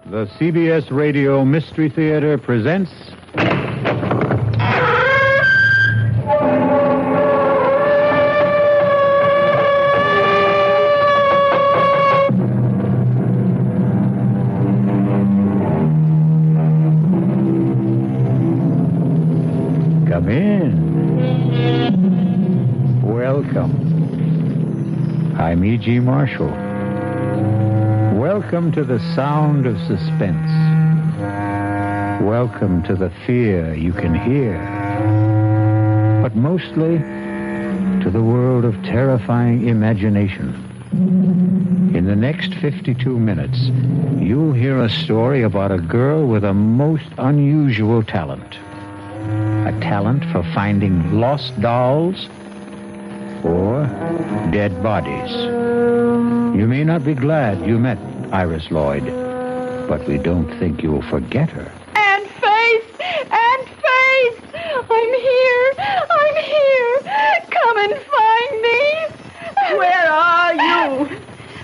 The CBS Radio Mystery Theater presents... Come in. Welcome. I'm E.G. Marshall. Welcome to the sound of suspense. Welcome to the fear you can hear. But mostly to the world of terrifying imagination. In the next 52 minutes, you'll hear a story about a girl with a most unusual talent. A talent for finding lost dolls or dead bodies. You may not be glad you met Iris Lloyd, but we don't think you'll forget her. Aunt Faith! Aunt Faith! I'm here! Come and find me! Where are you?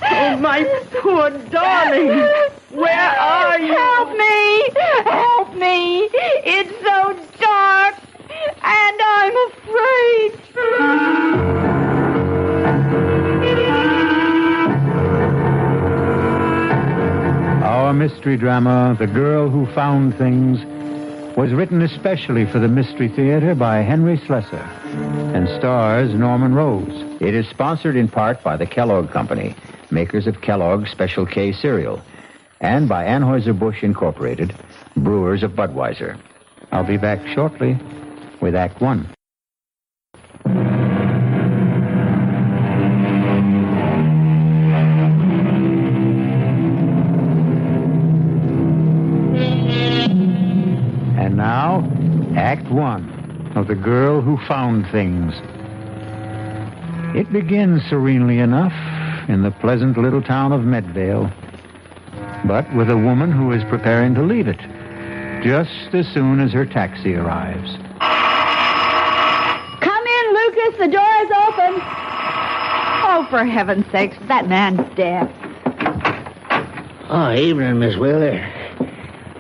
Oh, my poor darling! Where are you? Help me! Help me! It's so dark, and I'm afraid. Our mystery drama, The Girl Who Found Things, was written especially for the Mystery Theater by Henry Slessor and stars Norman Rose. It is sponsored in part by the Kellogg Company, makers of Kellogg's Special K cereal, and by Anheuser-Busch Incorporated, brewers of Budweiser. I'll be back shortly with Act One. And now, Act One of The Girl Who Found Things. It begins serenely enough in the pleasant little town of Medvale, but with a woman who is preparing to leave it just as soon as her taxi arrives. Come in, Lucas. The door is open. Oh, for heaven's sakes, that man's dead. Oh, evening, Miss Wheeler.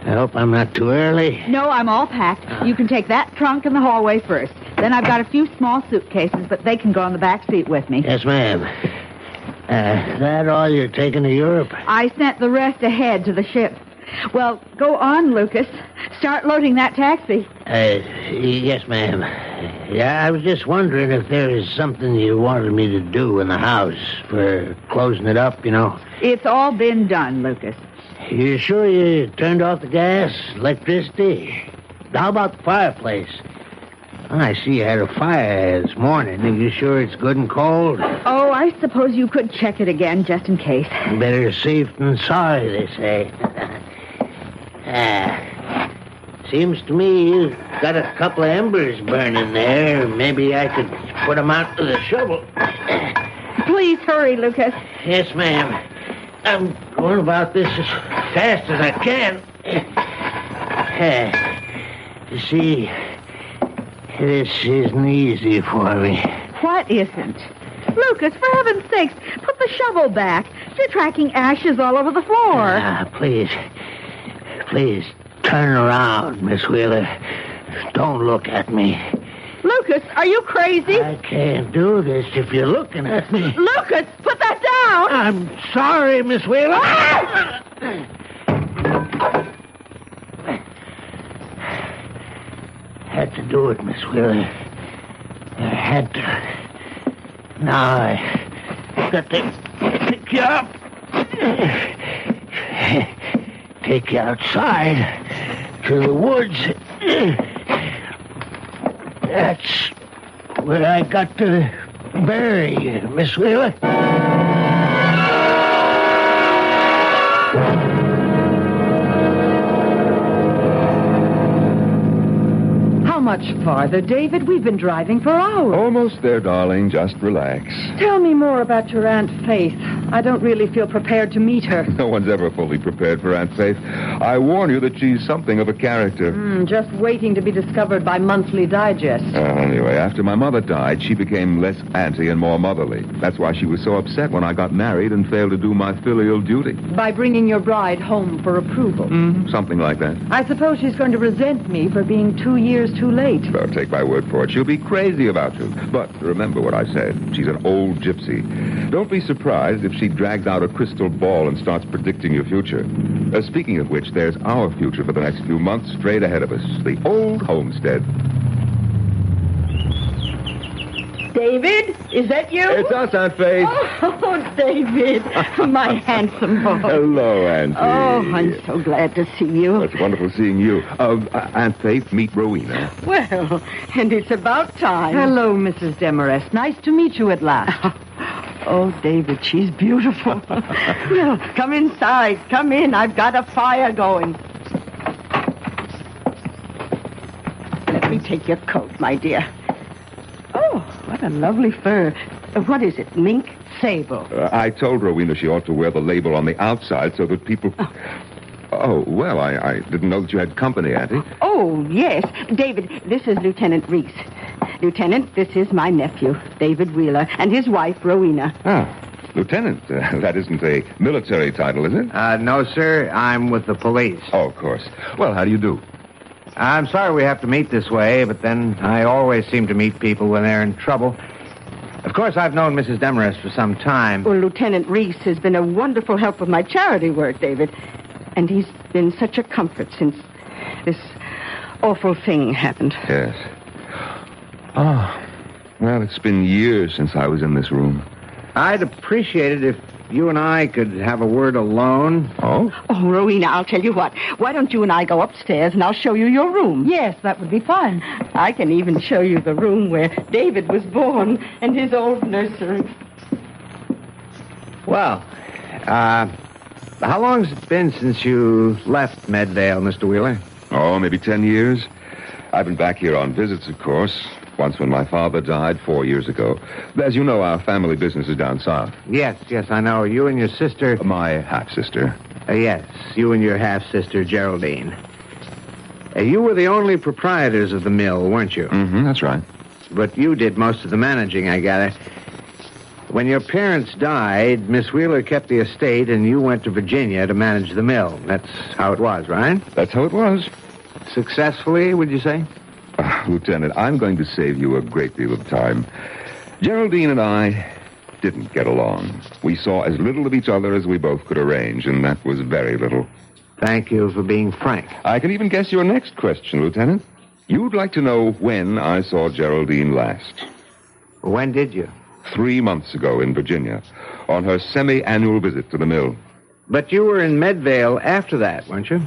I hope I'm not too early. No, I'm all packed. You can take that trunk in the hallway first. Then I've got a few small suitcases, but they can go on the back seat with me. Yes, ma'am. Is that all you're taking to Europe? I sent the rest ahead to the ship. Well, go on, Lucas. Start loading that taxi. Yes, ma'am. Yeah, I was just wondering if there is something you wanted me to do in the house for closing it up, you know. It's all been done, Lucas. You sure you turned off the gas, electricity? How about the fireplace? I see you had a fire this morning. Are you sure it's good and cold? Oh, I suppose you could check it again, just in case. Better safe than sorry, they say. Seems to me you've got a couple of embers burning there. Maybe I could put them out with a shovel. Please hurry, Lucas. Yes, ma'am. I'm going about this as fast as I can. You see, this isn't easy for me. What isn't? Lucas, for heaven's sakes, put the shovel back. You're tracking ashes all over the floor. Please, turn around, Miss Wheeler. Don't look at me. Lucas, are you crazy? I can't do this if you're looking at me. Lucas, put that down! I'm sorry, Miss Wheeler. Had to do it, Miss Wheeler. I had to. Now I've got to pick you up. Take you outside to the woods. That's where I got to bury you, Miss Wheeler. How much farther, David? We've been driving for hours. Almost there, darling. Just relax. Tell me more about your Aunt Faith. I don't really feel prepared to meet her. No one's ever fully prepared for Aunt Faith. I warn you that she's something of a character. Just waiting to be discovered by Monthly Digest. Anyway, after my mother died, she became less auntie and more motherly. That's why she was so upset when I got married and failed to do my filial duty. By bringing your bride home for approval. Something like that. I suppose she's going to resent me for being 2 years too late. Well, take my word for it. She'll be crazy about you. But remember what I said. She's an old gypsy. Don't be surprised if she drags out a crystal ball and starts predicting your future. Speaking of which, there's our future for the next few months straight ahead of us. The old homestead. David, is that you? It's us, Aunt Faith. Oh, David, my handsome boy. Hello, Auntie. Oh, I'm so glad to see you. It's wonderful seeing you. Aunt Faith, meet Rowena. Well, and it's about time. Hello, Mrs. Demarest. Nice to meet you at last. Oh, David, she's beautiful. Well, come inside. Come in. I've got a fire going. Let me take your coat, my dear. Oh, what a lovely fur. What is it, mink? Sable. I told Rowena she ought to wear the label on the outside so that people... Oh, well, I didn't know that you had company, Auntie. Oh, yes. David, this is Lieutenant Reese. Lieutenant, this is my nephew, David Wheeler, and his wife, Rowena. Ah, Lieutenant. That isn't a military title, is it? No, sir. I'm with the police. Oh, of course. Well, how do you do? I'm sorry we have to meet this way, but then I always seem to meet people when they're in trouble. Of course, I've known Mrs. Demarest for some time. Well, Lieutenant Reese has been a wonderful help with my charity work, David. And he's been such a comfort since this awful thing happened. Yes. Oh, well, it's been years since I was in this room. I'd appreciate it if you and I could have a word alone. Oh? Oh, Rowena, I'll tell you what. Why don't you and I go upstairs and I'll show you your room? Yes, that would be fine. I can even show you the room where David was born and his old nursery. Well, how long's it been since you left Medvale, Mr. Wheeler? Oh, maybe 10 years. I've been back here on visits, of course. Once when my father died 4 years ago. As you know, our family business is down south. Yes, I know. You and your sister... My half-sister. Yes, you and your half-sister, Geraldine. You were the only proprietors of the mill, weren't you? That's right. But you did most of the managing, I gather. When your parents died, Miss Wheeler kept the estate and you went to Virginia to manage the mill. That's how it was, right? That's how it was. Successfully, would you say? Lieutenant, I'm going to save you a great deal of time. Geraldine and I didn't get along. We saw as little of each other as we both could arrange, and that was very little. Thank you for being frank. I can even guess your next question, Lieutenant. You'd like to know when I saw Geraldine last. When did you? 3 months ago in Virginia, on her semi-annual visit to the mill. But you were in Medvale after that, weren't you?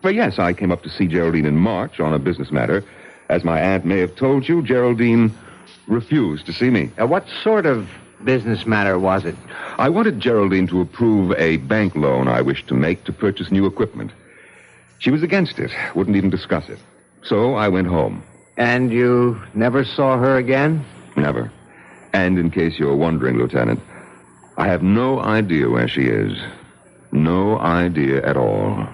Well, yes, I came up to see Geraldine in March on a business matter. As my aunt may have told you, Geraldine refused to see me. What sort of business matter was it? I wanted Geraldine to approve a bank loan I wished to make to purchase new equipment. She was against it, wouldn't even discuss it. So I went home. And you never saw her again? Never. And in case you're wondering, Lieutenant, I have no idea where she is. No idea at all.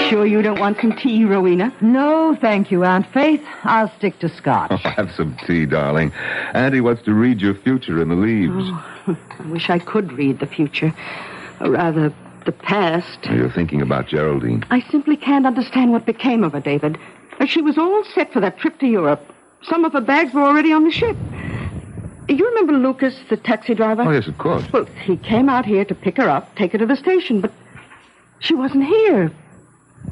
Sure you don't want some tea, Rowena? No, thank you, Aunt Faith. I'll stick to scotch. Oh, have some tea, darling. Auntie wants to read your future in the leaves. Oh, I wish I could read the future. Or rather, the past. You're thinking about Geraldine. I simply can't understand what became of her, David. She was all set for that trip to Europe. Some of her bags were already on the ship. You remember Lucas, the taxi driver? Oh, yes, of course. Well, he came out here to pick her up, take her to the station, but she wasn't here.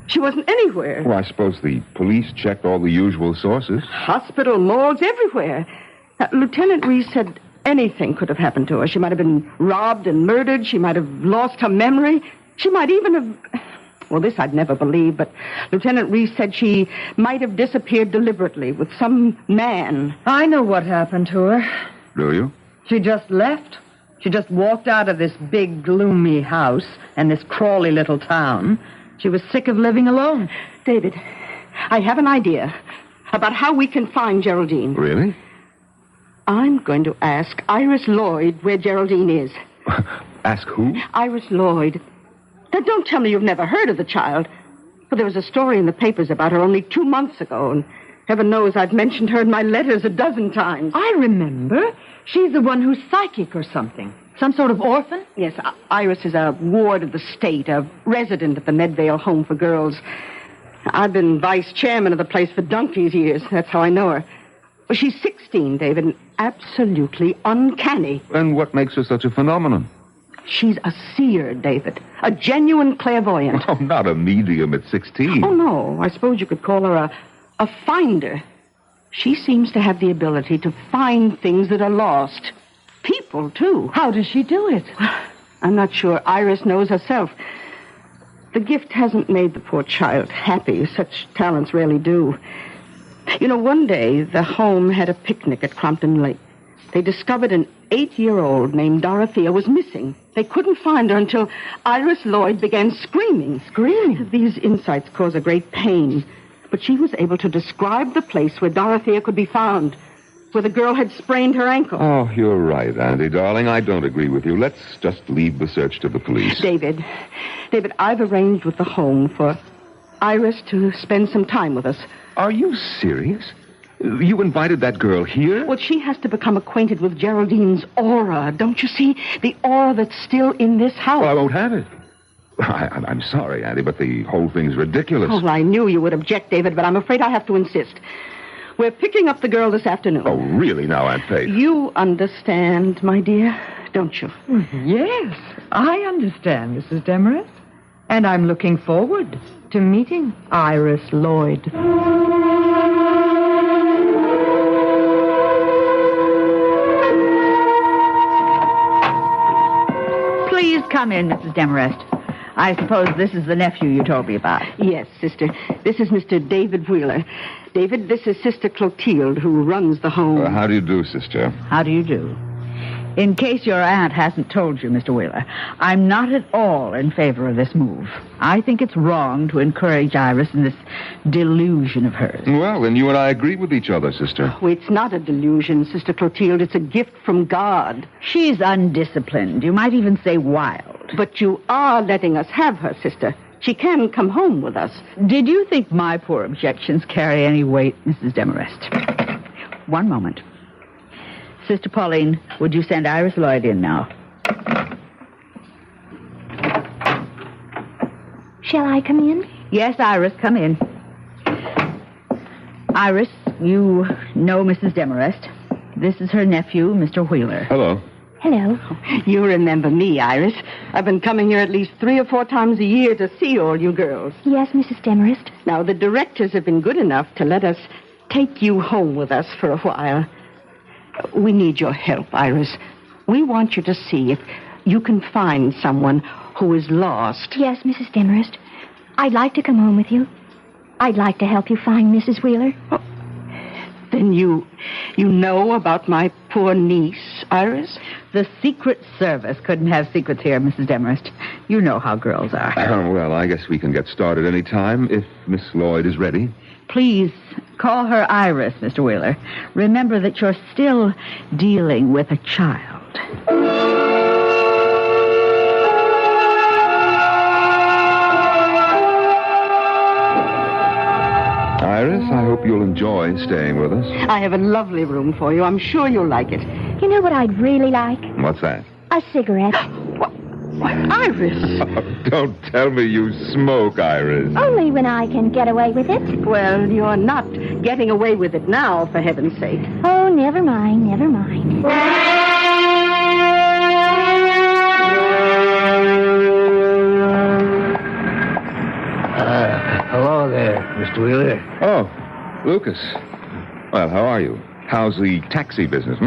She wasn't anywhere. Well, I suppose the police checked all the usual sources. Hospital, morgues, everywhere. Lieutenant Reese said anything could have happened to her. She might have been robbed and murdered. She might have lost her memory. She might even have... Well, this I'd never believe, but Lieutenant Reese said she might have disappeared deliberately with some man. I know what happened to her. Do you? She just left. She just walked out of this big, gloomy house and this crawly little town. She was sick of living alone. David, I have an idea. about how we can find Geraldine. Really? I'm going to ask Iris Lloyd where Geraldine is. Ask who? Iris Lloyd. Now, don't tell me you've never heard of the child. Well, there was a story in the papers about her only 2 months ago, and heaven knows I've mentioned her in my letters a dozen times. I remember. She's the one who's psychic or something. Some sort of orphan? Yes, Iris is a ward of the state, a resident at the Medvale Home for Girls. I've been vice chairman of the place for donkey's years. That's how I know her. Well, she's 16, David, and absolutely uncanny. And what makes her such a phenomenon? She's a seer, David. A genuine clairvoyant. Oh, not a medium at 16. Oh, no. I suppose you could call her a finder. She seems to have the ability to find things that are lost. People, too. How does she do it? I'm not sure Iris knows herself. The gift hasn't made the poor child happy. Such talents rarely do. You know, one day, the home had a picnic at Crompton Lake. They discovered an 8-year-old named Dorothea was missing. They couldn't find her until Iris Lloyd began screaming. Screaming? These insights cause a great pain. But she was able to describe the place where Dorothea could be found, where the girl had sprained her ankle. Oh, you're right, Andy, darling. I don't agree with you. Let's just leave the search to the police. David, I've arranged with the home for Iris to spend some time with us. Are you serious? You invited that girl here? Well, she has to become acquainted with Geraldine's aura. Don't you see? The aura that's still in this house. Well, I won't have it. I'm sorry, Andy, but the whole thing's ridiculous. Oh, I knew you would object, David, but I'm afraid I have to insist. We're picking up the girl this afternoon. Oh, really now, Aunt Faith? You understand, my dear, don't you? Yes, I understand, Mrs. Demarest. And I'm looking forward to meeting Iris Lloyd. Please come in, Mrs. Demarest. I suppose this is the nephew you told me about. Yes, sister. This is Mr. David Wheeler. David, this is Sister Clotilde, who runs the home. How do you do, sister? How do you do? In case your aunt hasn't told you, Mr. Wheeler, I'm not at all in favor of this move. I think it's wrong to encourage Iris in this delusion of hers. Well, then you and I agree with each other, sister. Oh, it's not a delusion, Sister Clotilde. It's a gift from God. She's undisciplined. You might even say wild. But you are letting us have her, sister. She can come home with us. Did you think my poor objections carry any weight, Mrs. Demarest? One moment. Sister Pauline, would you send Iris Lloyd in now? Shall I come in? Yes, Iris, come in. Iris, you know Mrs. Demarest. This is her nephew, Mr. Wheeler. Hello. Hello. You remember me, Iris. I've been coming here at least 3 or 4 times a year to see all you girls. Yes, Mrs. Demarest. Now, the directors have been good enough to let us take you home with us for a while. We need your help, Iris. We want you to see if you can find someone who is lost. Yes, Mrs. Demarest. I'd like to come home with you. I'd like to help you find Mrs. Wheeler. Oh, then you know about my poor niece, Iris? The Secret Service couldn't have secrets here, Mrs. Demarest. You know how girls are. Well, I guess we can get started any time if Miss Lloyd is ready. Please call her Iris, Mr. Wheeler. Remember that you're still dealing with a child. Iris, I hope you'll enjoy staying with us. I have a lovely room for you. I'm sure you'll like it. You know what I'd really like? What's that? A cigarette. Why, Iris. Don't tell me you smoke, Iris. Only when I can get away with it. Well, you're not getting away with it now, for heaven's sake. Oh, never mind, never mind. Hello there, Mr. Wheeler. Oh, Lucas. Well, how are you? How's the taxi business,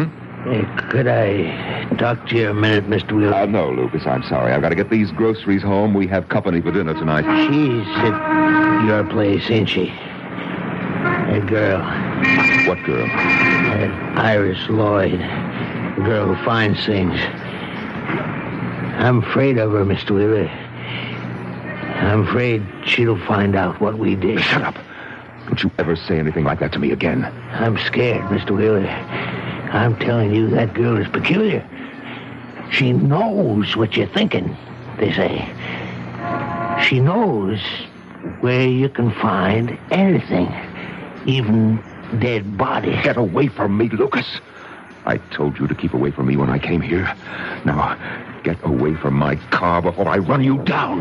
Hey, could I talk to you a minute, Mr. Wheeler? No, Lucas, I'm sorry. I've got to get these groceries home. We have company for dinner tonight. She's at your place, ain't she? That girl. What girl? That Iris Lloyd. The girl who finds things. I'm afraid of her, Mr. Wheeler. I'm afraid she'll find out what we did. Shut up. Don't you ever say anything like that to me again. I'm scared, Mr. Wheeler. I'm telling you, that girl is peculiar. She knows what you're thinking, they say. She knows where you can find anything, even dead bodies. Get away from me, Lucas. I told you to keep away from me when I came here. Now, get away from my car before I run you down.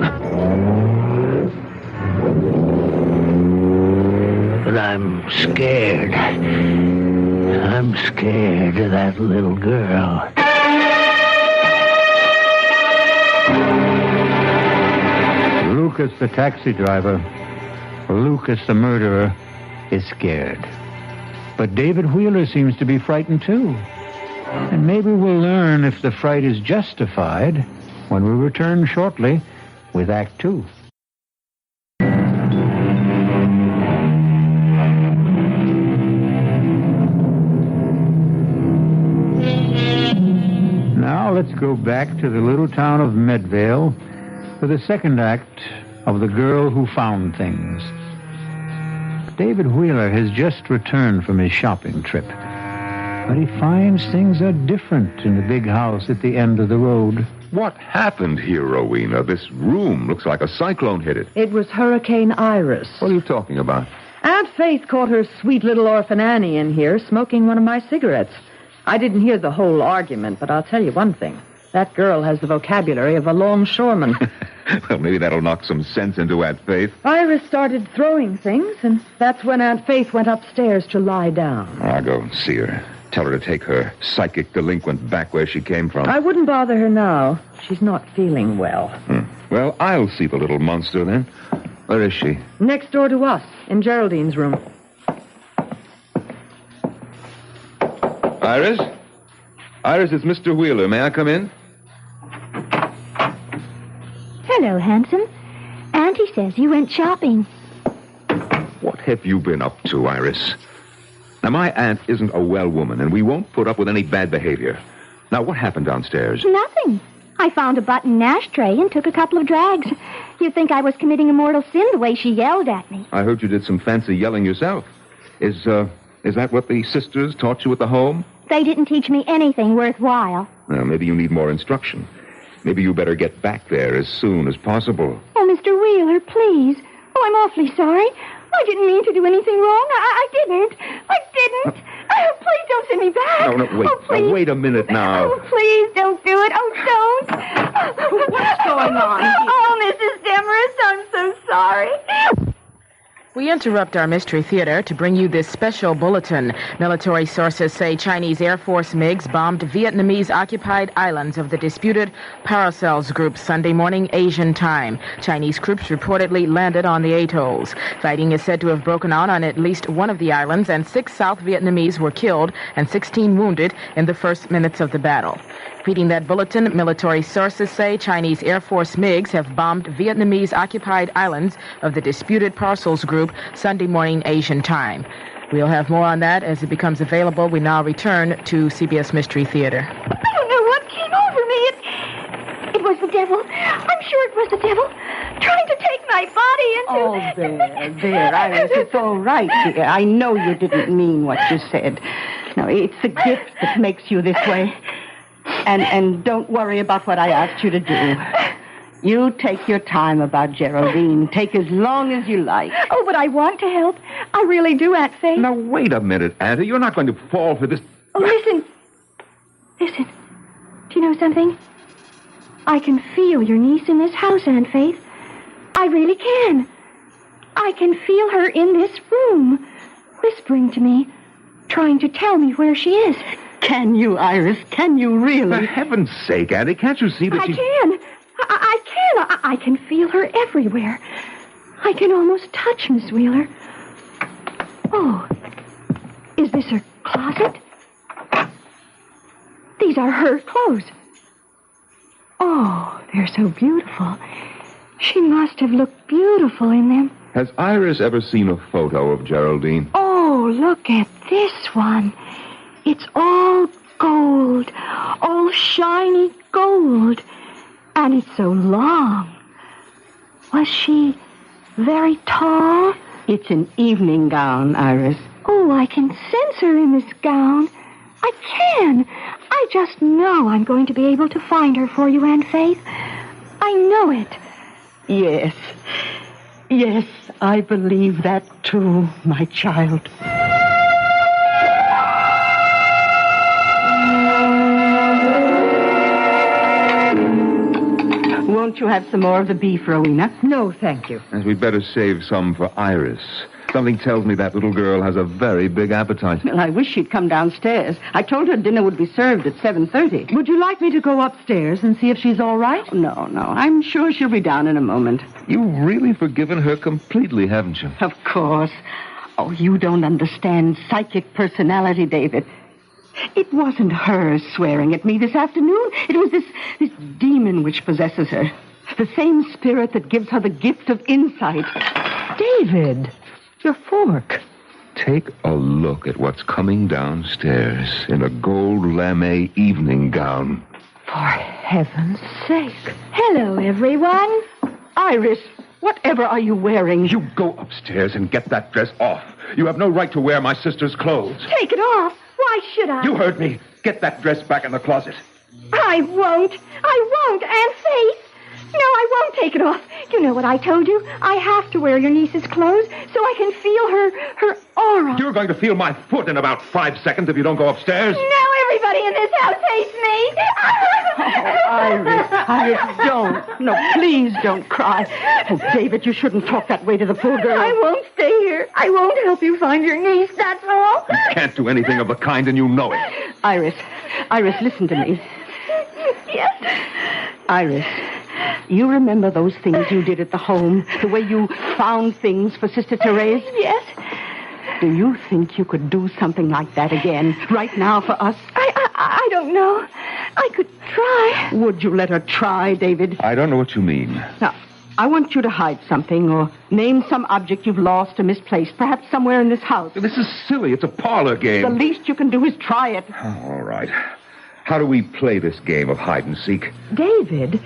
But I'm scared. I'm scared of that little girl. Lucas, the taxi driver, Lucas, the murderer, is scared. But David Wheeler seems to be frightened, too. And maybe we'll learn if the fright is justified when we return shortly with Act 2. Now let's go back to the little town of Medvale for the second act of The Girl Who Found Things. David Wheeler has just returned from his shopping trip, but he finds things are different in the big house at the end of the road. What happened here, Rowena? This room looks like a cyclone hit it. It was Hurricane Iris. What are you talking about? Aunt Faith caught her sweet little orphan Annie in here smoking one of my cigarettes. I didn't hear the whole argument, but I'll tell you one thing. That girl has the vocabulary of a longshoreman. Well, maybe that'll knock some sense into Aunt Faith. Iris started throwing things, and that's when Aunt Faith went upstairs to lie down. I'll go and see her. Tell her to take her psychic delinquent back where she came from. I wouldn't bother her now. She's not feeling well. Well, I'll see the little monster then. Where is she? Next door to us, in Geraldine's room. Iris? Iris, it's Mr. Wheeler. May I come in? Hello, handsome. Auntie says you went shopping. What have you been up to, Iris? Now, my aunt isn't a well woman, and we won't put up with any bad behavior. Now, what happened downstairs? Nothing. I found a button ashtray and took a couple of drags. You'd think I was committing a mortal sin the way she yelled at me. I heard you did some fancy yelling yourself. Is that what the sisters taught you at the home? They didn't teach me anything worthwhile. Well, maybe you need more instruction. Maybe you better get back there as soon as possible. Oh, Mr. Wheeler, please. Oh, I'm awfully sorry. I didn't mean to do anything wrong. I didn't. Oh, please don't send me back. No, wait. Oh, please. Wait a minute now. Oh, please don't do it. Oh, don't. What's going on? Oh, Mrs. Demarest, I'm so sorry. We interrupt our Mystery Theater to bring you this special bulletin. Military sources say Chinese Air Force MiGs bombed Vietnamese-occupied islands of the disputed Paracels Group Sunday morning Asian time. Chinese troops reportedly landed on the atolls. Fighting is said to have broken out on at least one of the islands, and 6 South Vietnamese were killed and 16 wounded in the first minutes of the battle. Reading that bulletin, military sources say Chinese Air Force MiGs have bombed Vietnamese-occupied islands of the disputed Paracels Group Sunday morning Asian time. We'll have more on that as it becomes available. We now return to CBS Mystery Theater. I don't know what came over me. It was the devil. I'm sure it was the devil trying to take my body into... Oh, there, Iris. It's all right, dear. I know you didn't mean what you said. No, it's a gift that makes you this way. And don't worry about what I asked you to do. You take your time about Geraldine. Take as long as you like. Oh, but I want to help. I really do, Aunt Faith. Now, wait a minute, Auntie. You're not going to fall for this... Oh, listen. Listen. Do you know something? I can feel your niece in this house, Aunt Faith. I really can. I can feel her in this room, whispering to me, trying to tell me where she is. Can you, Iris? Can you really? For heaven's sake, Auntie, can't you see that I can. I can. I can feel her everywhere. I can almost touch Miss Wheeler. Oh, is this her closet? These are her clothes. Oh, they're so beautiful. She must have looked beautiful in them. Has Iris ever seen a photo of Geraldine? Oh, look at this one. It's all gold, all shiny gold. And it's so long. Was she very tall? It's an evening gown, Iris. Oh, I can sense her in this gown. I can. I just know I'm going to be able to find her for you, Aunt Faith. I know it. Yes. Yes, I believe that too, my child. Won't you have some more of the beef, Rowena? No, thank you. And we'd better save some for Iris. Something tells me that little girl has a very big appetite. Well, I wish she'd come downstairs. I told her dinner would be served at 7:30. Would you like me to go upstairs and see if she's all right? No. I'm sure she'll be down in a moment. You've really forgiven her completely, haven't you? Of course. Oh, you don't understand psychic personality, David. It wasn't her swearing at me this afternoon. It was this demon which possesses her. The same spirit that gives her the gift of insight. David, your fork. Take a look at what's coming downstairs in a gold lame evening gown. For heaven's sake. Hello, everyone. Iris, whatever are you wearing? You go upstairs and get that dress off. You have no right to wear my sister's clothes. Take it off. Why should I? You heard me. Get that dress back in the closet. I won't, Aunt Faith. No, I won't take it off. You know what I told you? I have to wear your niece's clothes so I can feel her aura. You're going to feel my foot in about 5 seconds if you don't go upstairs. Now everybody in this house hates me. Iris, don't. No, please don't cry. Oh, David, you shouldn't talk that way to the poor girl. I won't stay here. I won't help you find your niece, that's all. You can't do anything of the kind, and you know it. Iris, listen to me. Yes. Iris, you remember those things you did at the home? The way you found things for Sister Therese? Yes. Do you think you could do something like that again, right now for us? I don't know. I could try. Would you let her try, David? I don't know what you mean. Now, I want you to hide something or name some object you've lost or misplaced, perhaps somewhere in this house. This is silly. It's a parlor game. The least you can do is try it. Oh, all right. How do we play this game of hide and seek? David,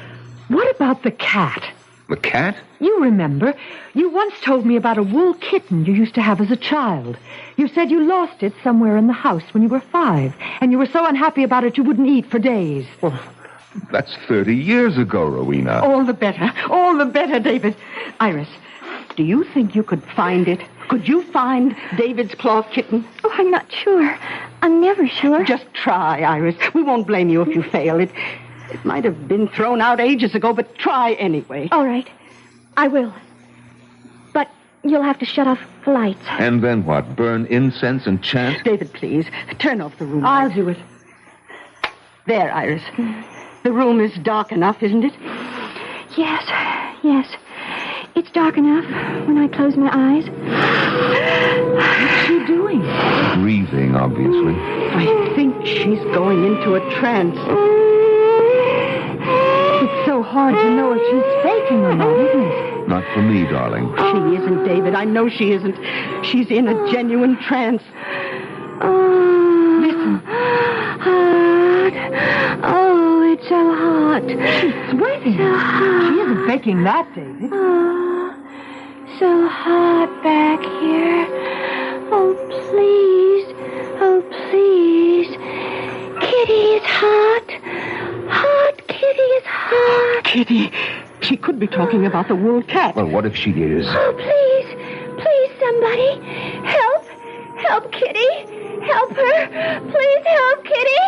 what about the cat? The cat? You remember, you once told me about a wool kitten you used to have as a child. You said you lost it somewhere in the house when you were 5, and you were so unhappy about it you wouldn't eat for days. Well, that's 30 years ago, Rowena. All the better, David. Iris, do you think you could find it? Could you find David's cloth kitten? Oh, I'm not sure. I'm never sure. Just try, Iris. We won't blame you if you fail. It might have been thrown out ages ago, but try anyway. All right. I will. But you'll have to shut off the lights. And then what? Burn incense and chant? David, please, turn off the room I'll light. do it. There, Iris. The room is dark enough, isn't it? Yes. It's dark enough when I close my eyes. What's she doing? Breathing, obviously. I think she's going into a trance. It's so hard to know if she's faking or not, isn't it? Not for me, darling. She isn't, David. I know she isn't. She's in a genuine trance. Listen. Hot. Oh, it's so hot. She's sweating. So hot. She isn't faking that, David. Oh, so hot back here. Oh, please. Oh, please. Kitty is hot. Hot Kitty is hot. Kitty, she could be talking about the wool cat. Well, what if she is? Oh, please, somebody. Help Kitty. Help her. Please help Kitty.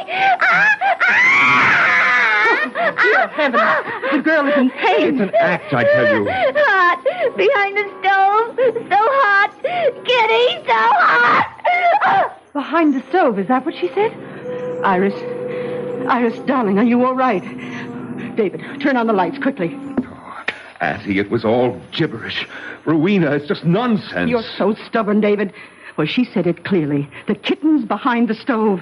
Dear heavens, the girl is in pain. It's an act, I tell you. Hot. Behind the stove. So hot. Kitty, so hot. Behind the stove, is that what she said? Iris, darling, are you all right? David, turn on the lights quickly. Auntie, it was all gibberish. Rowena, it's just nonsense. You're so stubborn, David. Well, she said it clearly. The kitten's behind the stove.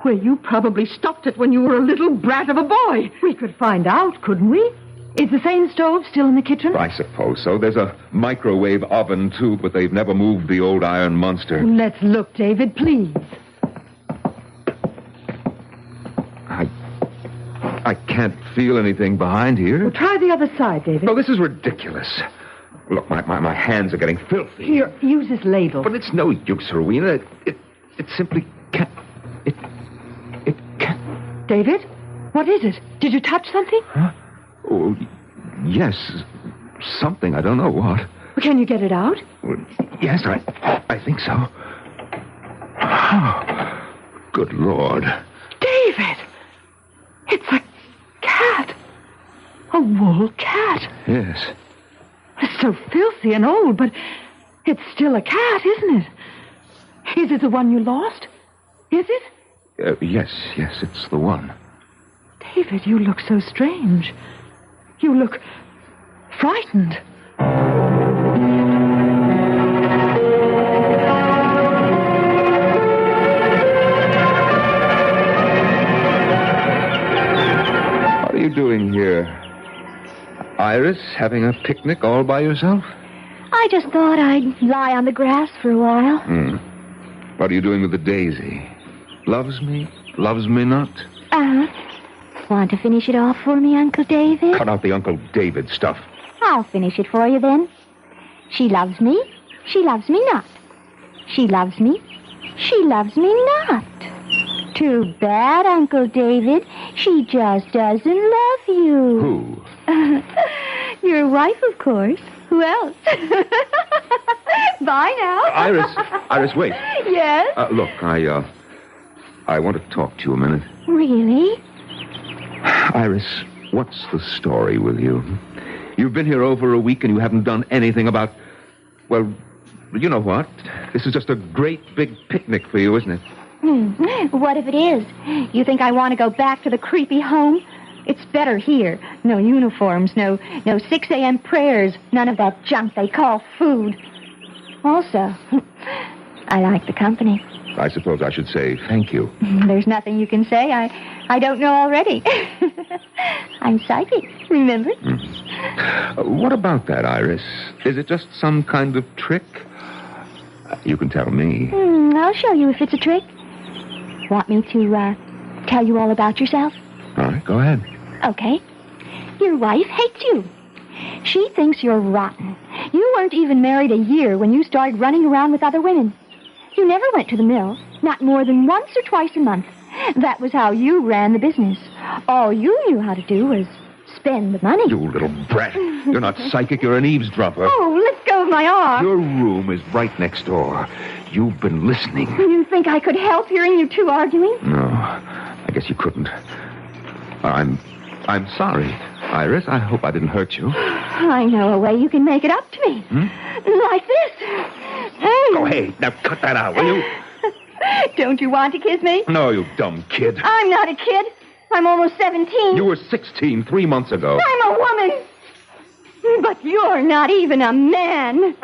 Well, you probably stopped it when you were a little brat of a boy. We could find out, couldn't we? Is the same stove still in the kitchen? I suppose so. There's a microwave oven, too, but they've never moved the old iron monster. Let's look, David, please. I can't feel anything behind here. Well, try the other side, David. No, this is ridiculous. Look, my hands are getting filthy. Here, use this ladle. But it's no use, Rowena. It simply can't. It can't. David, what is it? Did you touch something? Huh? Oh, yes. Something. I don't know what. Can you get it out? Well, yes, I think so. Oh, good Lord. David! It's a cat. A wool cat. Yes. It's so filthy and old, but it's still a cat, isn't it? Is it the one you lost? Is it? Yes, it's the one. David, you look so strange. You look frightened. What are you doing here? Iris, having a picnic all by yourself? I just thought I'd lie on the grass for a while. What are you doing with the daisy? Loves me? Loves me not? Want to finish it off for me, Uncle David? Cut out the Uncle David stuff. I'll finish it for you then. She loves me. She loves me not. She loves me. She loves me not. Too bad, Uncle David. She just doesn't love you. Who? Your wife, of course. Who else? Bye now. Iris, wait. Yes? Look, I want to talk to you a minute. Really? Iris, what's the story with you? You've been here over a week and you haven't done anything about... Well, you know what? This is just a great big picnic for you, isn't it? What if it is? You think I want to go back to the creepy home? It's better here. No uniforms, no 6 a.m. prayers, none of that junk they call food. Also, I like the company. I suppose I should say thank you. There's nothing you can say I don't know already. I'm psychic, remember? What about that, Iris? Is it just some kind of trick? You can tell me. I'll show you if it's a trick. Want me to tell you all about yourself? All right, go ahead. Okay. Your wife hates you. She thinks you're rotten. You weren't even married a year when you started running around with other women. You never went to the mill, not more than once or twice a month. That was how you ran the business. All you knew how to do was spend the money. You little brat. You're not psychic, you're an eavesdropper. Oh, let go of my arm. Your room is right next door. You've been listening. You think I could help hearing you two arguing? No, I guess you couldn't. I'm sorry, Iris. I hope I didn't hurt you. I know a way you can make it up to me. Like this. Oh, hey, now cut that out, will you? Don't you want to kiss me? No, you dumb kid. I'm not a kid. I'm almost 17. You were 16 3 months ago. I'm a woman. But you're not even a man.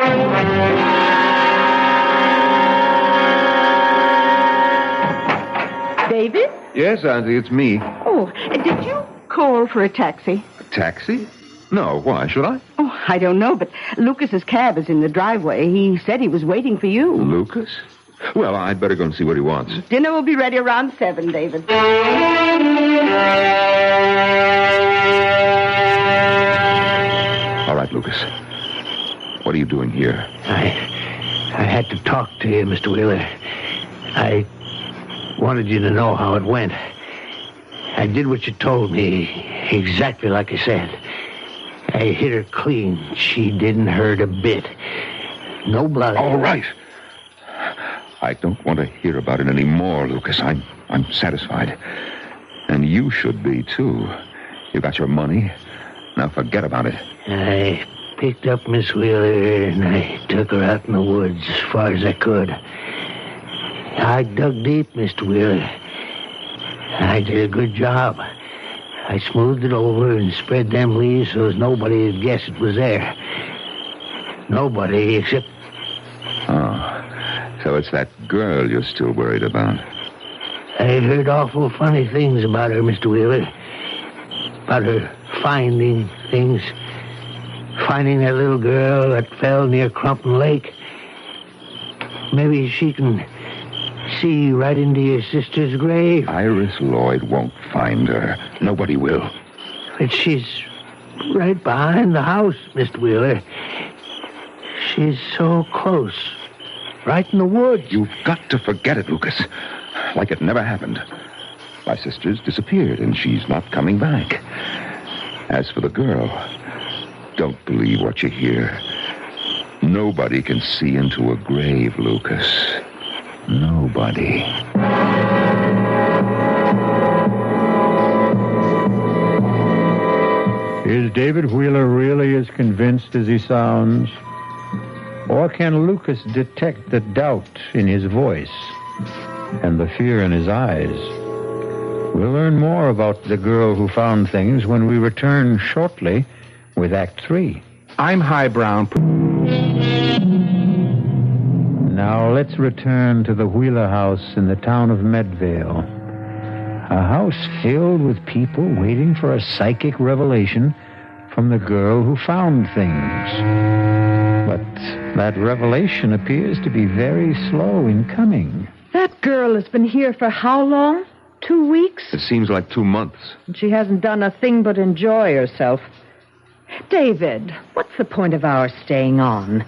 David? Yes, Auntie, it's me. Oh, did you call for a taxi? A taxi? No, why should I? Oh, I don't know, but Lucas's cab is in the driveway. He said he was waiting for you. Lucas? Well, I'd better go and see what he wants. Dinner will be ready around 7, David. All right, Lucas. What are you doing here? I had to talk to you, Mr. Wheeler. I wanted you to know how it went. I did what you told me, exactly like I said. I hit her clean. She didn't hurt a bit. No blood. All right. I don't want to hear about it anymore, Lucas. I'm satisfied. And you should be, too. You got your money. Now forget about it. I picked up Miss Wheeler and I took her out in the woods as far as I could. I dug deep, Mr. Wheeler. I did a good job. I smoothed it over and spread them leaves so as nobody would guess it was there. Nobody except... Oh, so it's that girl you're still worried about. I heard awful funny things about her, Mr. Wheeler. About her finding things. Finding that little girl that fell near Crumpton Lake. Maybe she can see right into your sister's grave. Iris Lloyd won't find her. Nobody will. But she's right behind the house, Mr. Wheeler. She's so close. Right in the woods. You've got to forget it, Lucas. Like it never happened. My sister's disappeared, and she's not coming back. As for the girl, don't believe what you hear. Nobody can see into a grave, Lucas. Nobody. Is David Wheeler really as convinced as he sounds? Or can Lucas detect the doubt in his voice and the fear in his eyes? We'll learn more about the girl who found things when we return shortly with Act 3. I'm highbrow. Now let's return to the Wheeler house in the town of Medvale. A house filled with people waiting for a psychic revelation from the girl who found things. But that revelation appears to be very slow in coming. That girl has been here for how long? 2 weeks? It seems like 2 months. And she hasn't done a thing but enjoy herself. David, what's the point of our staying on?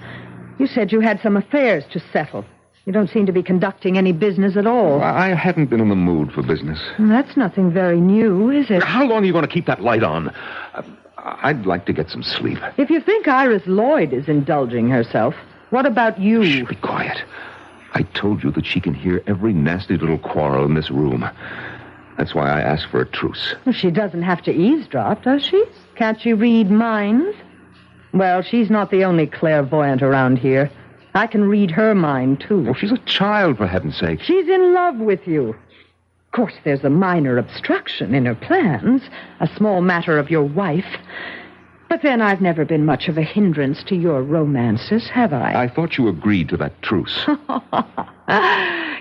You said you had some affairs to settle. You don't seem to be conducting any business at all. I hadn't been in the mood for business. That's nothing very new, is it? How long are you going to keep that light on? I'd like to get some sleep. If you think Iris Lloyd is indulging herself, what about you? Shh, be quiet. I told you that she can hear every nasty little quarrel in this room. That's why I asked for a truce. Well, she doesn't have to eavesdrop, does she? Can't she read minds? Well, she's not the only clairvoyant around here. I can read her mind, too. Well, she's a child, for heaven's sake. She's in love with you. Of course, there's a minor obstruction in her plans, a small matter of your wife. But then I've never been much of a hindrance to your romances, have I? I thought you agreed to that truce.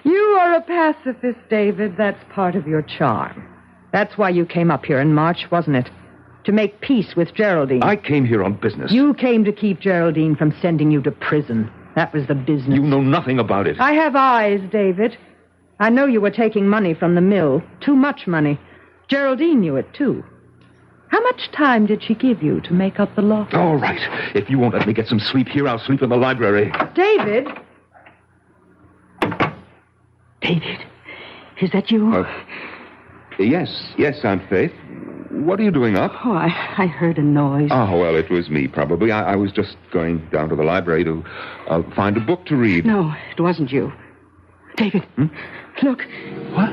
You are a pacifist, David. That's part of your charm. That's why you came up here in March, wasn't it? To make peace with Geraldine. I came here on business. You came to keep Geraldine from sending you to prison. That was the business. You know nothing about it. I have eyes, David. I know you were taking money from the mill. Too much money. Geraldine knew it, too. How much time did she give you to make up the loss? All right. If you won't let me get some sleep here, I'll sleep in the library. David? David, is that you? Yes, Aunt Faith. What are you doing up? Oh, I heard a noise. Oh, well, it was me, probably. I was just going down to the library to find a book to read. No, it wasn't you. David, look. What?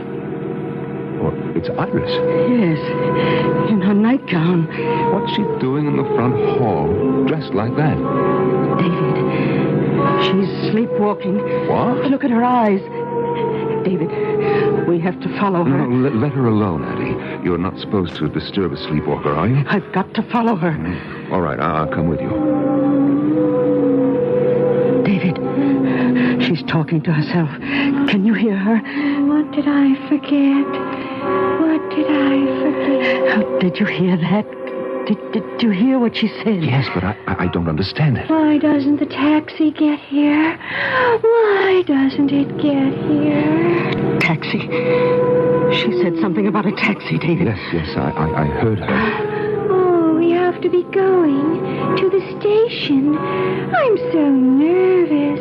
Oh, it's Iris. Yes, in her nightgown. What's she doing in the front hall, dressed like that? David, she's sleepwalking. What? Look at her eyes. David, we have to follow her. No, let her alone, Addie. You're not supposed to disturb a sleepwalker, are you? I've got to follow her. All right, I'll come with you. David, she's talking to herself. Can you hear her? What did I forget? What did I forget? Did you hear that? Did you hear what she said? Yes, but I don't understand it. Why doesn't the taxi get here? Why doesn't it get here? Taxi. She said something about a taxi, David. Yes, I heard her. Oh, we have to be going to the station. I'm so nervous.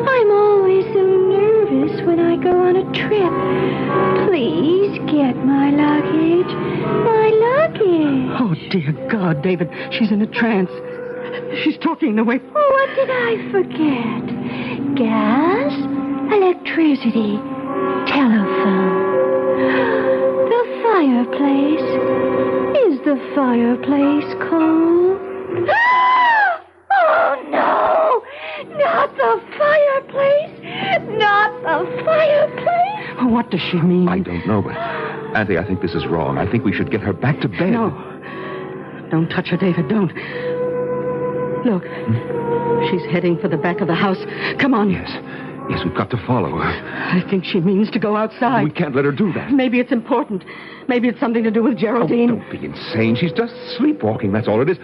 I'm always so nervous when I go on a trip. Please get my luggage. My luggage. Oh, dear God, David. She's in a trance. She's talking away. What did I forget? Gas, electricity, telephone. The fireplace. Is the fireplace cold? Oh, no! Not the fireplace! Not the fireplace! What does she mean? I don't know, but... Auntie, I think this is wrong. I think we should get her back to bed. No. Don't touch her, David. Don't. Look. She's heading for the back of the house. Come on. Yes, we've got to follow her. I think she means to go outside. We can't let her do that. Maybe it's important. Maybe it's something to do with Geraldine. Oh, don't be insane. She's just sleepwalking. That's all it is.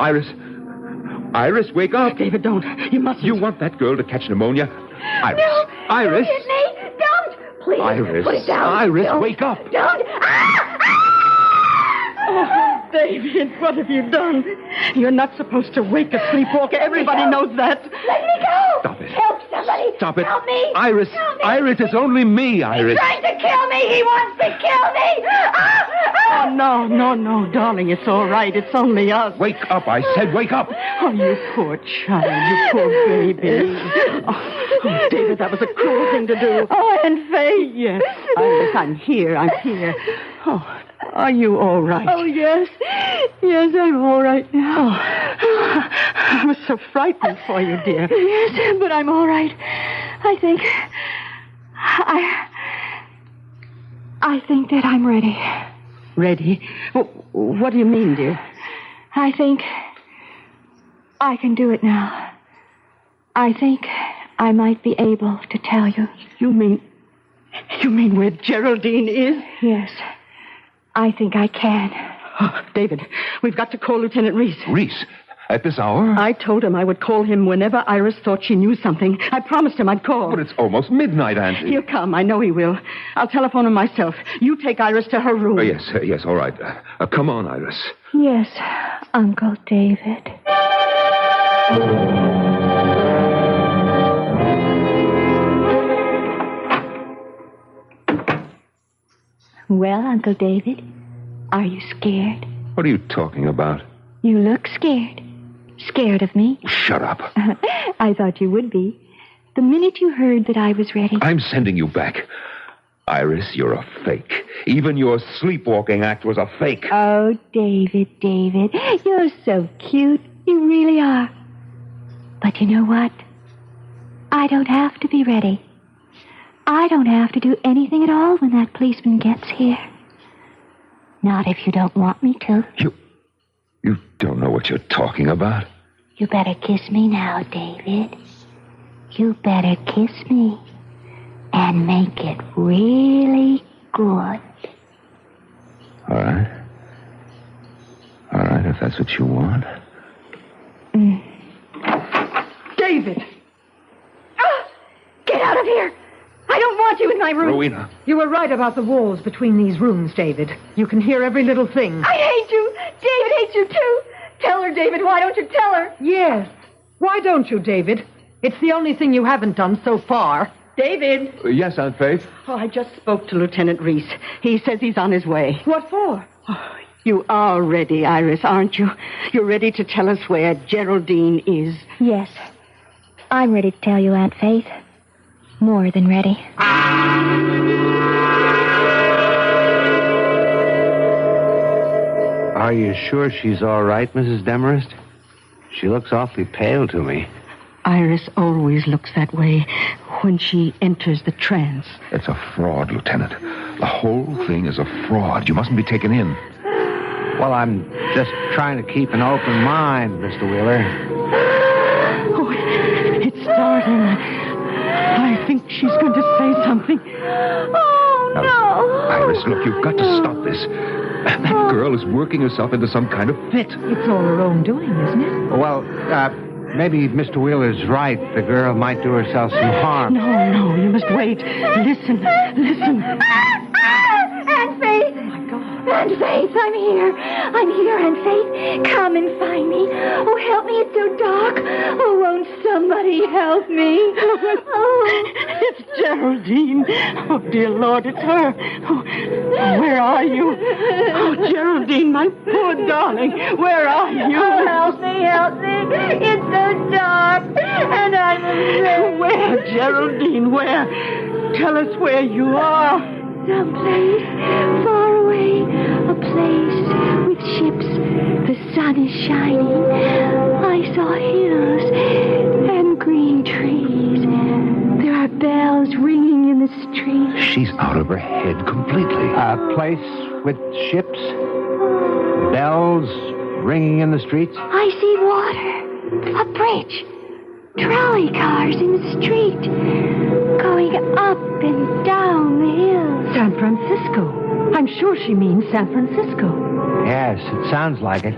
Iris, wake up. David, don't. You mustn't. You want that girl to catch pneumonia? Iris. No! Iris. Don't hit me! Don't! Please, Iris. put it down. Iris, Don't. wake up. Don't! David, what have you done? You're not supposed to wake a sleepwalker. Everybody knows that. Let me go! Stop it. Help somebody! Stop it. Help me! Iris! Help me. Iris, it's only me, Iris. He's trying to kill me! He wants to kill me! Oh, no, darling. It's all right. It's only us. Wake up, I said, wake up. Oh, you poor child. You poor baby. Oh, David, that was a cruel thing to do. Oh, Aunt Faye. Yes. Iris, I'm here. Oh, are you all right? Oh, yes. Yes, I'm all right now. Oh, I was so frightened for you, dear. Yes, but I'm all right. I think that I'm ready. Ready? What do you mean, dear? I think I can do it now. I think I might be able to tell you. You mean where Geraldine is? Yes, I think I can. Oh, David, we've got to call Lieutenant Reese. Reese? At this hour? I told him I would call him whenever Iris thought she knew something. I promised him I'd call. But it's almost midnight, Auntie. He'll come. I know he will. I'll telephone him myself. You take Iris to her room. Yes, all right. Come on, Iris. Yes, Uncle David. Well, Uncle David, are you scared? What are you talking about? You look scared. Scared of me? Shut up. I thought you would be. The minute you heard that I was ready. I'm sending you back. Iris, you're a fake. Even your sleepwalking act was a fake. Oh, David, you're so cute. You really are. But you know what? I don't have to be ready. I don't have to do anything at all when that policeman gets here. Not if you don't want me to. You don't know what you're talking about. You better kiss me now, David. You better kiss me. And make it really good. All right. All right, if that's what you want. David! Get out of here! I don't want you in my room. Rowena. You were right about the walls between these rooms, David. You can hear every little thing. I hate you. David hates you, too. Tell her, David. Why don't you tell her? Yes. Why don't you, David? It's the only thing you haven't done so far. David! Yes, Aunt Faith? Oh, I just spoke to Lieutenant Reese. He says he's on his way. What for? Oh, you are ready, Iris, aren't you? You're ready to tell us where Geraldine is. Yes. I'm ready to tell you, Aunt Faith. More than ready. Are you sure she's all right, Mrs. Demarest? She looks awfully pale to me. Iris always looks that way when she enters the trance. It's a fraud, Lieutenant. The whole thing is a fraud. You mustn't be taken in. Well, I'm just trying to keep an open mind, Mr. Wheeler. Oh, it's starting. I think she's going to say something. Oh, no. Iris, look, you've got to stop this. That girl is working herself into some kind of fit. It's all her own doing, isn't it? Well, maybe Mr. Wheeler's right. The girl might do herself some harm. No, you must wait. Listen. Aunt Faith! Oh, my God. Aunt Faith, I'm here. I'm here, Aunt Faith. Come and find me. Oh, help me. It's so dark. Oh, won't somebody help me? Oh. It's Geraldine. Oh, dear Lord, it's her. Oh, where are you? Oh, Geraldine, my poor darling. Where are you? Oh, help me. It's so dark. And I'm afraid. Where, Geraldine, where? Tell us where you are. Someplace far away, a place with ships. The sun is shining. I saw hills and green trees. There are bells ringing in the street. She's out of her head completely. A place with ships, bells ringing in the streets. I see water, a bridge, trolley cars in the street, going up and down the hills. San Francisco. I'm sure she means San Francisco. Yes, it sounds like it.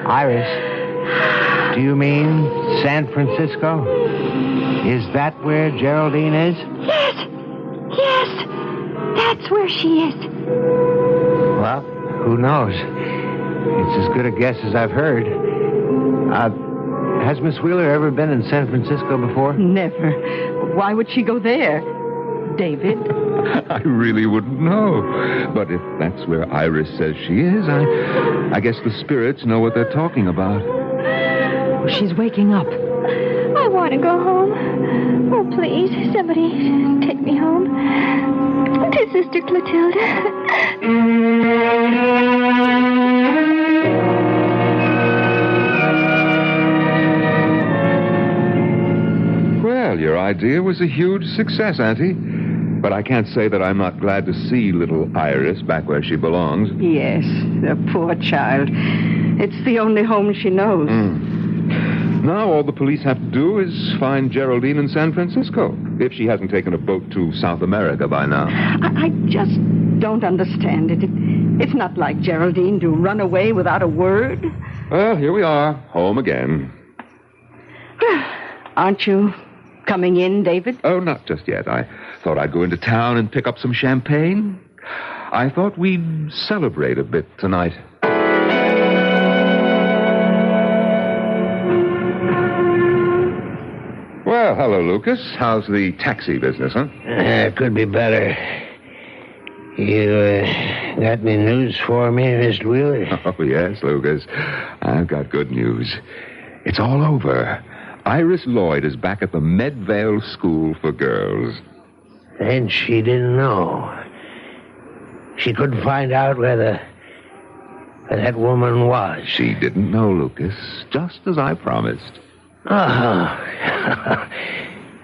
Iris, do you mean San Francisco? Is that where Geraldine is? Yes, that's where she is. Well, who knows? It's as good a guess as I've heard. Has Miss Wheeler ever been in San Francisco before? Never. Why would she go there? David? I really wouldn't know. But if that's where Iris says she is, I guess the spirits know what they're talking about. She's waking up. I want to go home. Oh, please, somebody take me home. To Sister Clotilda. Well, your idea was a huge success, Auntie. But I can't say that I'm not glad to see little Iris back where she belongs. Yes, the poor child. It's the only home she knows. Now all the police have to do is find Geraldine in San Francisco, if she hasn't taken a boat to South America by now. I just don't understand it. It's not like Geraldine to run away without a word. Well, here we are, home again. Aren't you coming in, David? Oh, not just yet. I thought I'd go into town and pick up some champagne. I thought we'd celebrate a bit tonight. Well, hello, Lucas. How's the taxi business, huh? Could be better. You got any news for me, Mr. Wheeler? Oh, yes, Lucas. I've got good news. It's all over. Iris Lloyd is back at the Medvale School for Girls. And she didn't know. She couldn't find out where that woman was. She didn't know, Lucas, just as I promised. Oh,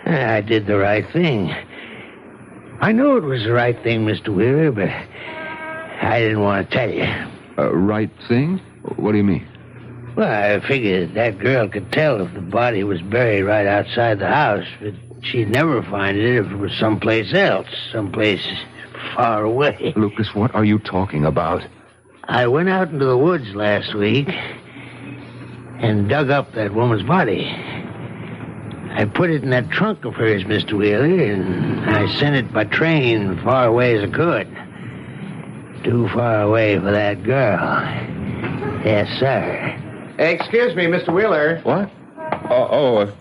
I did the right thing. I knew it was the right thing, Mr. Wheeler, but I didn't want to tell you. Right thing? What do you mean? Well, I figured that girl could tell if the body was buried right outside the house, but she'd never find it if it was someplace else, someplace far away. Lucas, what are you talking about? I went out into the woods last week and dug up that woman's body. I put it in that trunk of hers, Mr. Wheeler, and I sent it by train far away as I could. Too far away for that girl. Yes, sir. Excuse me, Mr. Wheeler. What?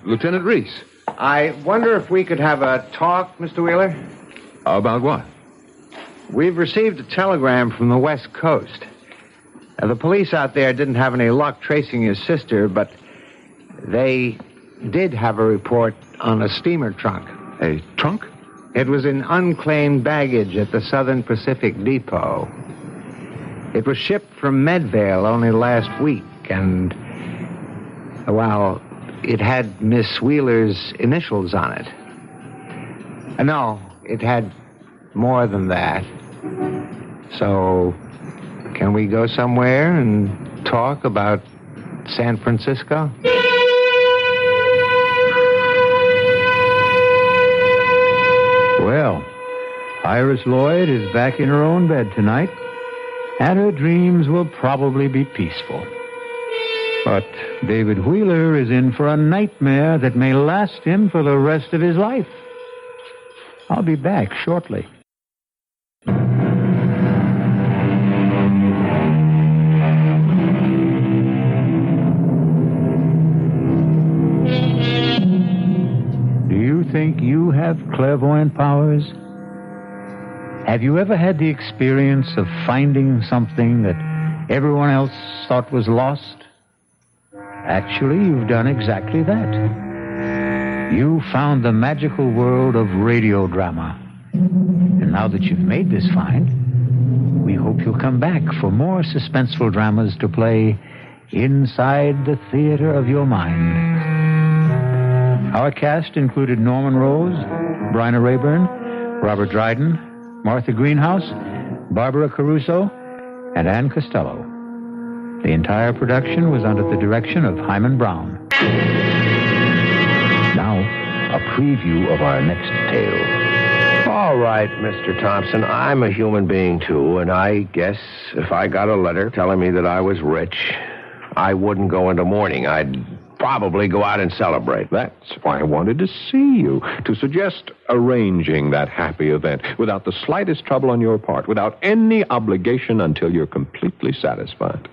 Lieutenant Reese. I wonder if we could have a talk, Mr. Wheeler? About what? We've received a telegram from the West Coast. The police out there didn't have any luck tracing your sister, but they did have a report on a steamer trunk. A trunk? It was in unclaimed baggage at the Southern Pacific Depot. It was shipped from Medvale only last week, and, well, it had Miss Wheeler's initials on it. No, it had more than that. So, can we go somewhere and talk about San Francisco? Well, Iris Lloyd is back in her own bed tonight, and her dreams will probably be peaceful. But David Wheeler is in for a nightmare that may last him for the rest of his life. I'll be back shortly. Do you think you have clairvoyant powers? Have you ever had the experience of finding something that everyone else thought was lost? Actually, you've done exactly that. You found the magical world of radio drama. And now that you've made this find, we hope you'll come back for more suspenseful dramas to play inside the theater of your mind. Our cast included Norman Rose, Bryna Rayburn, Robert Dryden, Martha Greenhouse, Barbara Caruso, and Ann Costello. The entire production was under the direction of Hyman Brown. Now, a preview of our next tale. All right, Mr. Thompson, I'm a human being, too, and I guess if I got a letter telling me that I was rich, I wouldn't go into mourning. I'd probably go out and celebrate. That's why I wanted to see you, to suggest arranging that happy event without the slightest trouble on your part, without any obligation until you're completely satisfied.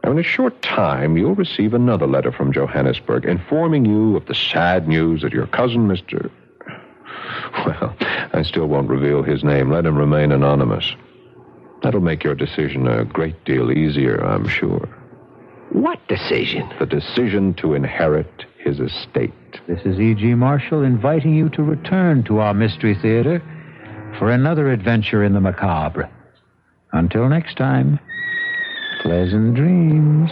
Now, in a short time, you'll receive another letter from Johannesburg informing you of the sad news that your cousin, Mr. Well, I still won't reveal his name. Let him remain anonymous. That'll make your decision a great deal easier, I'm sure. What decision? The decision to inherit his estate. This is E.G. Marshall inviting you to return to our Mystery Theater for another adventure in the macabre. Until next time, pleasant dreams.